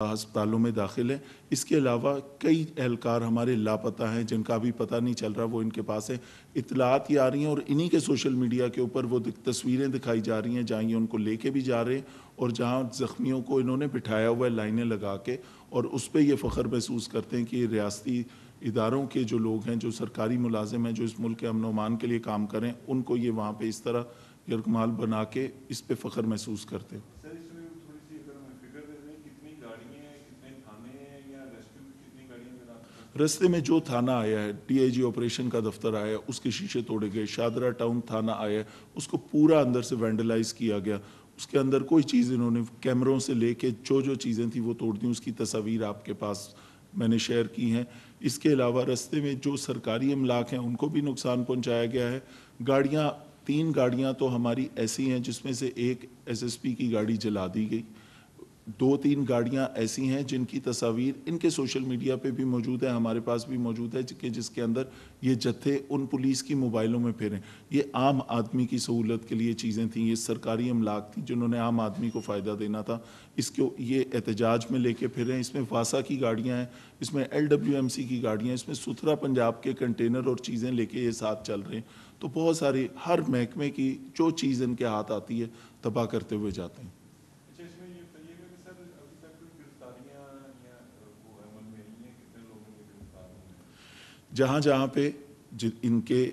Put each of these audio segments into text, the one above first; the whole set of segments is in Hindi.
अस्पतालों में दाखिल हैं। इसके अलावा कई एहलकार हमारे लापता हैं जिनका अभी पता नहीं चल रहा, वो इनके पास है। इतलात ये आ रही हैं और इन्हीं के सोशल मीडिया के ऊपर वो तस्वीरें दिखाई जा रही हैं जहाँ ये उनको लेके भी जा रहे हैं और जहाँ ज़ख्मियों को इन्होंने बिठाया हुआ है लाइनें लगा के, और उस पर ये फ़ख्र महसूस करते हैं कि रियासती इदारों के जो लोग हैं, जो सरकारी मुलाजिम हैं, जो इस मुल्क के अमन व अमान के लिए काम करें, उनको ये वहाँ पर इस तरह यरगमाल बना के इस पर फ़ख्र महसूस करते हैं। रस्ते में जो थाना आया है, डीआईजी ऑपरेशन का दफ्तर आया है, उसके शीशे तोड़े गए। शादरा टाउन थाना आया है, उसको पूरा अंदर से वैंडलाइज किया गया। उसके अंदर कोई चीज़ इन्होंने कैमरों से लेके जो चीज़ें थी वो तोड़ दी। उसकी तस्वीर आपके पास मैंने शेयर की हैं। इसके अलावा रस्ते में जो सरकारी अमलाक हैं उनको भी नुकसान पहुँचाया गया है। गाड़ियाँ, 3 गाड़ियाँ तो हमारी ऐसी हैं जिसमें से एक एसएसपी की गाड़ी जला दी गई। 2-3 गाड़ियां ऐसी हैं जिनकी तस्वीर इनके सोशल मीडिया पे भी मौजूद है, हमारे पास भी मौजूद है, कि जिसके अंदर ये जत्थे उन पुलिस की मोबाइलों में फिरें। ये आम आदमी की सहूलत के लिए चीज़ें थीं, ये सरकारी अमलाक थी जिन्होंने आम आदमी को फ़ायदा देना था। इसको ये एहतजाज में लेके फिरें। इसमें वासा की गाड़ियाँ हैं, इसमें LWMC की गाड़ियाँ, इसमें सुथरा पंजाब के कंटेनर और चीज़ें लेके ये साथ चल रहे हैं। तो बहुत सारी हर महकमे की जो चीज़ इनके हाथ आती है तबाह करते हुए जाते हैं। जहाँ जहाँ पे इनके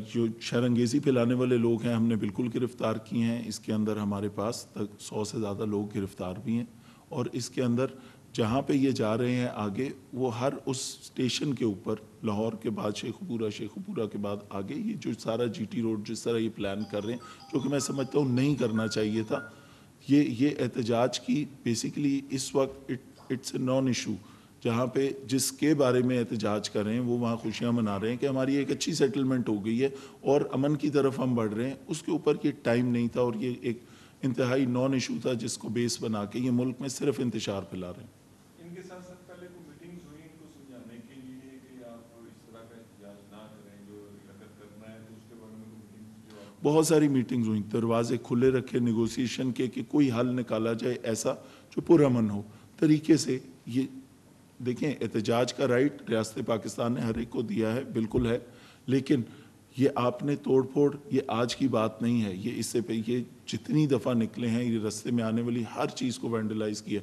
जो शरंगेज़ी फैलाने वाले लोग हैं हमने बिल्कुल गिरफ़्तार किए हैं। इसके अंदर हमारे पास तक 100 से ज़्यादा लोग गिरफ़्तार भी हैं। और इसके अंदर जहाँ पे ये जा रहे हैं आगे, वो हर उस स्टेशन के ऊपर, लाहौर के बाद शेखुपुरा के बाद आगे, ये जो सारा GT रोड जिस तरह ये प्लान कर रहे हैं, जो कि मैं समझता हूँ नहीं करना चाहिए था। ये एहतजाज की बेसिकली इस वक्त इट्स ए नॉन इशू। जहाँ पे जिसके बारे में एहतजाज कर रहे हैं वो वहाँ खुशियाँ मना रहे हैं कि हमारी एक अच्छी सेटलमेंट हो गई है और अमन की तरफ हम बढ़ रहे हैं। उसके ऊपर ये टाइम नहीं था और ये एक इंतहाई नॉन इशू था जिसको बेस बना के ये मुल्क में सिर्फ इंतशार फैला रहे हैं। इनके साथ साथ पहले कोई मीटिंग्स हुई इनको समझाने के लिए कि आप इस तरह का एहतजाज ना करें, जो अगर करना है तो उसके बारे में मीटिंग्स जो आप? बहुत सारी मीटिंग्स हुई, दरवाजे खुले रखे, नेगोशिएशन के कि कोई हल निकाला जाए ऐसा जो पुरअमन हो तरीके से। ये देखें, एहतजाज का राइट रियासत पाकिस्तान ने हर एक को दिया है, बिल्कुल है, लेकिन ये आपने तोड़ फोड़, ये आज की बात नहीं है। ये इससे पे ये जितनी दफ़ा निकले हैं, ये रास्ते में आने वाली हर चीज़ को वैंडलाइज किया।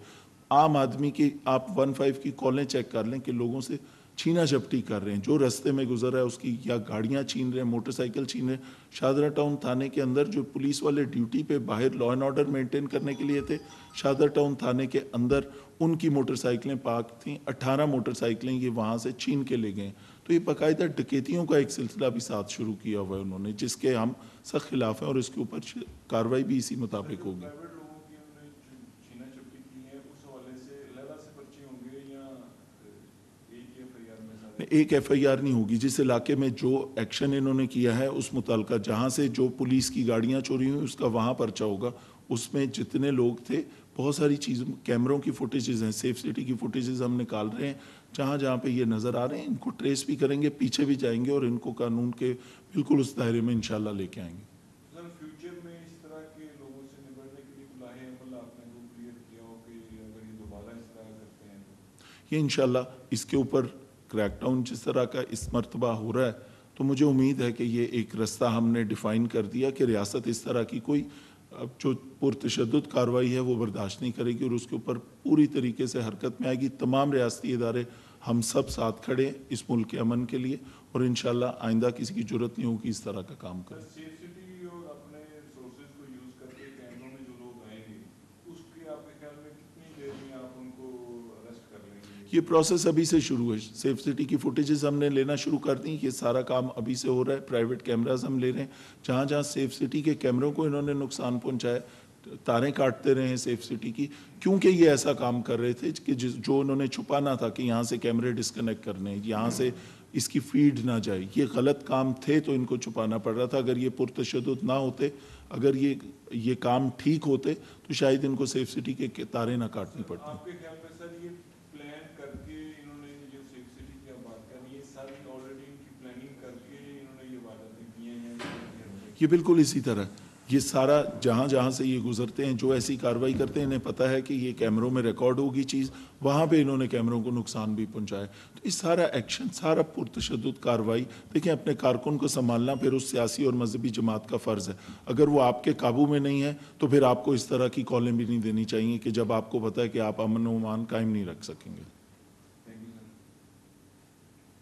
आम आदमी की आप 15 की कॉलें चेक कर लें कि लोगों से छीना झपटी कर रहे हैं। जो रास्ते में गुजर रहा है उसकी या गाड़ियाँ छीन रहे हैं, मोटरसाइकिल छीन रहे हैं। शादरा टाउन थाने के अंदर जो पुलिस वाले ड्यूटी पे बाहर लॉ एंड ऑर्डर मेंटेन करने के लिए थे, शादरा टाउन थाने के अंदर उनकी मोटरसाइकिलें पार्क थीं। 18 मोटरसाइकिलें ये वहाँ से छीन के ले गए। तो ये बाकायदा डकैतियों का एक सिलसिला भी साथ शुरू किया हुआ है उन्होंने, जिसके हम सख्त खिलाफ हैं और इसके ऊपर कार्रवाई भी इसी मुताबिक होगी। एक FIR नहीं होगी। जिस इलाके में जो एक्शन इन्होंने किया है उस मुताल्लिका जहाँ से जो पुलिस की गाड़ियाँ चोरी हुई उसका वहाँ पर्चा होगा। उसमें जितने लोग थे, बहुत सारी चीज़, कैमरों की फुटेजेस हैं, सेफ सिटी की फुटेजेस हम निकाल रहे हैं। जहाँ जहाँ पे ये नज़र आ रहे हैं इनको ट्रेस भी करेंगे, पीछे भी जाएंगे और इनको कानून के बिल्कुल उस दायरे में इंशाल्लाह लेके आएंगे। ये इंशाल्लाह इसके ऊपर क्रैकडाउन जिस तरह का इस मरतबा हो रहा है, तो मुझे उम्मीद है कि ये एक रास्ता हमने डिफ़ाइन कर दिया कि रियासत इस तरह की कोई जो पुरतशद्दुद कार्रवाई है वो बर्दाश्त नहीं करेगी और उसके ऊपर पूरी तरीके से हरकत में आएगी। तमाम रियासती इदारे हम सब साथ खड़े हैं इस मुल्क के अमन के लिए और इंशाल्लाह आइंदा किसी की ज़रूरत नहीं होगी इस तरह का काम करें। ये प्रोसेस अभी से शुरू है। सेफ सिटी की फुटेजेस हमने लेना शुरू कर दी। ये सारा काम अभी से हो रहा है। प्राइवेट कैमरास हम ले रहे हैं। जहाँ जहाँ सेफ सिटी के कैमरों को इन्होंने नुकसान पहुंचाया, तारें काटते रहे हैं सेफ सिटी की, क्योंकि ये ऐसा काम कर रहे थे कि जो उन्होंने छुपाना था कि यहाँ से कैमरे डिस्कनेक्ट करने, यहाँ से इसकी फीड ना जाए। ये गलत काम थे तो इनको छुपाना पड़ रहा था। अगर ये पुरतशद्दुद ना होते, अगर ये काम ठीक होते तो शायद इनको सेफ सिटी के तारें ना काटनी पड़ती। ये बिल्कुल इसी तरह, ये सारा जहाँ जहाँ से ये गुजरते हैं, जो ऐसी कार्रवाई करते हैं, इन्हें पता है कि ये कैमरों में रिकॉर्ड होगी चीज़, वहाँ पे इन्होंने कैमरों को नुकसान भी पहुँचाया। तो इस सारा एक्शन, सारा पुरतशद्दुद कार्रवाई, देखिए अपने कारकुन को संभालना फिर उस सियासी और मजहबी जमात का फ़र्ज़ है। अगर वो आपके काबू में नहीं है तो फिर आपको इस तरह की कॉलें भी नहीं देनी चाहिए कि जब आपको पता है कि आप अमन व अमान कायम नहीं रख सकेंगे।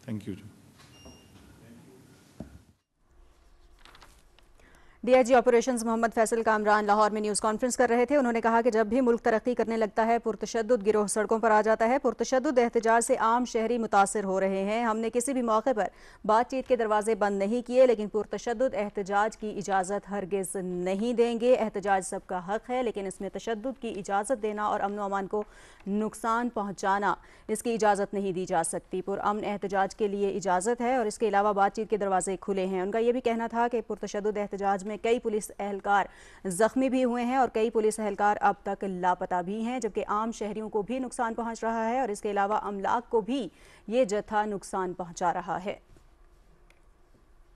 थैंक यू जी। डीआईजी ऑपरेशंस मोहम्मद फैसल कामरान लाहौर में न्यूज़ कॉन्फ्रेंस कर रहे थे। उन्होंने कहा कि जब भी मुल्क तरक्की करने लगता है, पुरतशद्दुद गिरोह सड़कों पर आ जाता है। पुरतशद्दुद एहतजाज से आम शहरी मुतासर हो रहे हैं। हमने किसी भी मौके पर बातचीत के दरवाजे बंद नहीं किए, लेकिन पुरतशद्दुद एहतजाज की इजाज़त हरगिज़ नहीं देंगे। एहतजाज सबका हक है, लेकिन इसमें तशद्दुद की इजाज़त देना और अमन अमान को नुकसान पहुँचाना, इसकी इजाज़त नहीं दी जा सकती। पुरअमन एहतजाज के लिए इजाज़त है और इसके अलावा बातचीत के दरवाजे खुले हैं। उनका यह भी कहना था कि पुरतशद्दुद एहतजाज में कई पुलिस एहलकार जख्मी भी हुए हैं और कई पुलिस एहलकार अब तक लापता भी हैं, जबकि आम शहरियों को भी नुकसान पहुंच रहा है और इसके अलावा अमलाक को भी ये जत्था नुकसान पहुंचा रहा है।